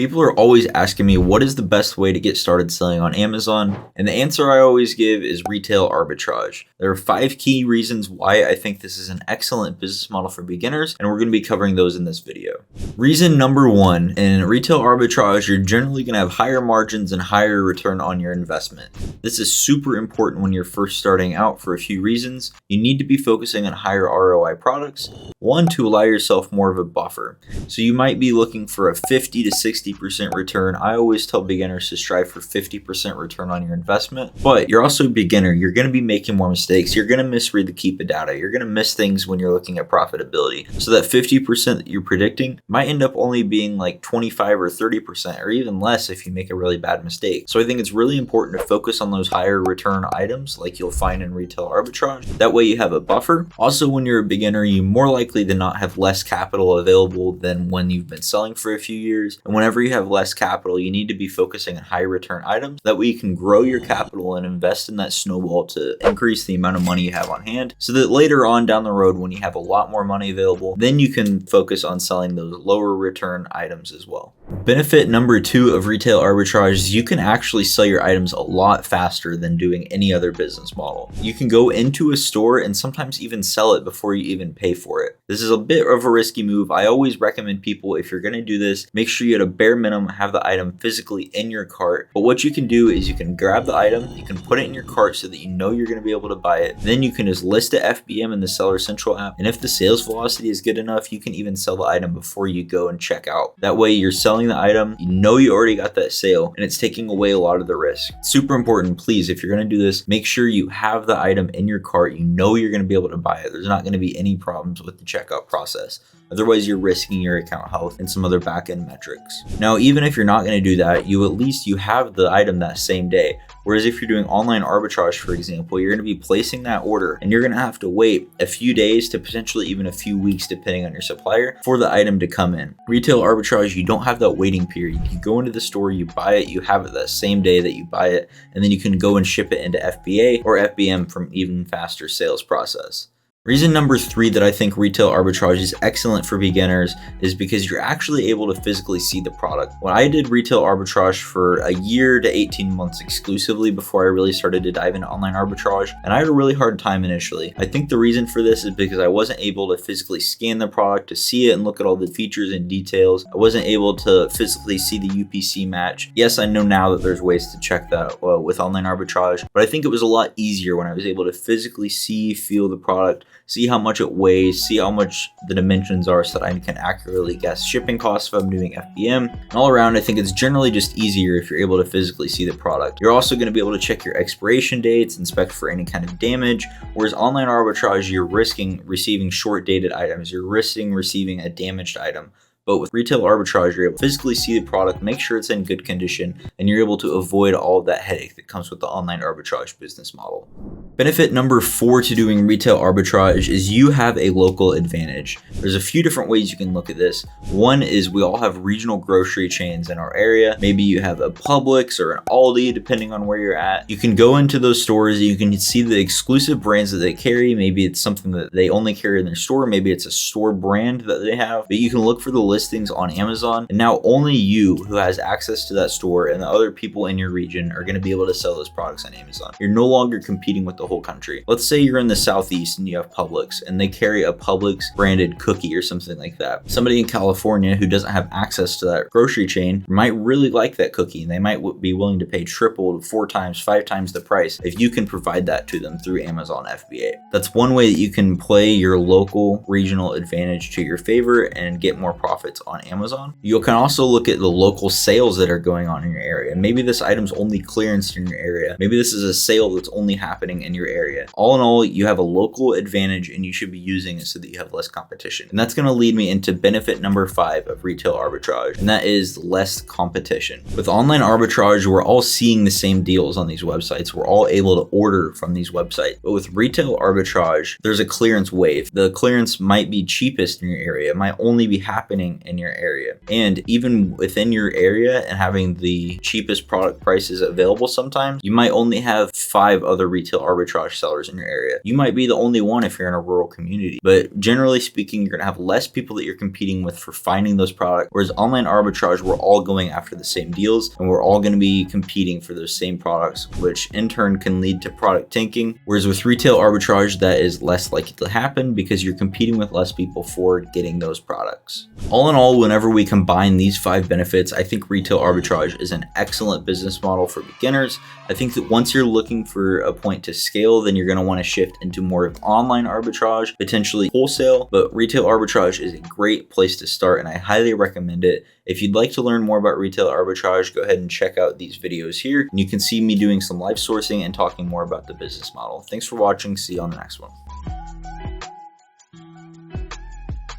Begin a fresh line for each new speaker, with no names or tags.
People are always asking me what is the best way to get started selling on Amazon, and the answer I always give is retail arbitrage. There are 5 key reasons why I think this is an excellent business model for beginners, and we're going to be covering those in this video. Reason number 1, in retail arbitrage, you're generally going to have higher margins and higher return on your investment. This is super important when you're first starting out for a few reasons. You need to be focusing on higher ROI products. 1, to allow yourself more of a buffer. So you might be looking for a 50 to 60% return. I always tell beginners to strive for 50% return on your investment, but you're also a beginner. You're going to be making more mistakes. You're going to misread the keep of data. You're going to miss things when you're looking at profitability. So that 50% that you're predicting might end up only being like 25 or 30% or even less if you make a really bad mistake. So I think it's really important to focus on those higher return items like you'll find in retail arbitrage. That way you have a buffer. Also, when you're a beginner, you're more likely to not have less capital available than when you've been selling for a few years. And whenever you have less capital, you need to be focusing on high return items. That way you can grow your capital and invest in that snowball to increase the amount of money you have on hand, so that later on down the road, when you have a lot more money available, then you can focus on selling those lower return items as well. Benefit number 2 of retail arbitrage is you can actually sell your items a lot faster than doing any other business model. You can go into a store and sometimes even sell it before you even pay for it. This is a bit of a risky move. I always recommend people, if you're going to do this, make sure you at a bare minimum have the item physically in your cart. But what you can do is you can grab the item, you can put it in your cart so that you know you're going to be able to buy it. Then you can just list it FBM in the Seller Central app. And if the sales velocity is good enough, you can even sell the item before you go and check out. That way you're selling the item, you know you already got that sale, and it's taking away a lot of the risk. Super important, please, if you're going to do this, make sure you have the item in your cart. You know you're going to be able to buy it. There's not going to be any problems with the checkout process. Otherwise, you're risking your account health and some other back-end metrics. Now, even if you're not going to do that, at least you have the item that same day. Whereas if you're doing online arbitrage, for example, you're going to be placing that order and you're going to have to wait a few days to potentially even a few weeks, depending on your supplier, for the item to come in. Retail arbitrage, you don't have that waiting period. You go into the store, you buy it, you have it that same day that you buy it, and then you can go and ship it into FBA or FBM from even faster sales process. Reason number 3 that I think retail arbitrage is excellent for beginners is because you're actually able to physically see the product. When I did retail arbitrage for a year to 18 months exclusively before I really started to dive into online arbitrage, and I had a really hard time initially. I think the reason for this is because I wasn't able to physically scan the product to see it and look at all the features and details. I wasn't able to physically see the UPC match. Yes, I know now that there's ways to check that with online arbitrage, but I think it was a lot easier when I was able to physically see, feel the product, see how much it weighs, see how much the dimensions are so that I can accurately guess shipping costs if I'm doing FBM. And all around, I think it's generally just easier if you're able to physically see the product. You're also going to be able to check your expiration dates, inspect for any kind of damage, whereas online arbitrage, you're risking receiving short-dated items. You're risking receiving a damaged item. But with retail arbitrage, you're able to physically see the product, make sure it's in good condition, and you're able to avoid all of that headache that comes with the online arbitrage business model. Benefit number 4 to doing retail arbitrage is you have a local advantage. There's a few different ways you can look at this. One is we all have regional grocery chains in our area. Maybe you have a Publix or an Aldi, depending on where you're at. You can go into those stores and you can see the exclusive brands that they carry. Maybe it's something that they only carry in their store. Maybe it's a store brand that they have. But you can look for the listings on Amazon, and now only you who has access to that store and the other people in your region are going to be able to sell those products on Amazon. You're no longer competing with the whole country. Let's say you're in the Southeast and you have Publix and they carry a Publix branded cookie or something like that. Somebody in California who doesn't have access to that grocery chain might really like that cookie, and they might be willing to pay triple, 4 times, 5 times the price if you can provide that to them through Amazon FBA. That's one way that you can play your local regional advantage to your favor and get more profits on Amazon. You can also look at the local sales that are going on in your area. Maybe this item's only clearance in your area. Maybe this is a sale that's only happening in your area. All in all, you have a local advantage and you should be using it so that you have less competition. And that's going to lead me into benefit number 5 of retail arbitrage, and that is less competition. With online arbitrage, we're all seeing the same deals on these websites. We're all able to order from these websites. But with retail arbitrage, there's a clearance wave. The clearance might be cheapest in your area. It might only be happening selling in your area. And even within your area and having the cheapest product prices available, sometimes you might only have 5 other retail arbitrage sellers in your area. You might be the only one if you're in a rural community, but generally speaking, you're gonna have less people that you're competing with for finding those products. Whereas online arbitrage, we're all going after the same deals and we're all gonna be competing for those same products, which in turn can lead to product tanking. Whereas with retail arbitrage, that is less likely to happen because you're competing with less people for getting those products. All in all, whenever we combine these 5 benefits, I think retail arbitrage is an excellent business model for beginners. I think that once you're looking for a point to scale, then you're going to want to shift into more of online arbitrage, potentially wholesale, but retail arbitrage is a great place to start and I highly recommend it. If you'd like to learn more about retail arbitrage, go ahead and check out these videos here and you can see me doing some live sourcing and talking more about the business model. Thanks for watching. See you on the next one.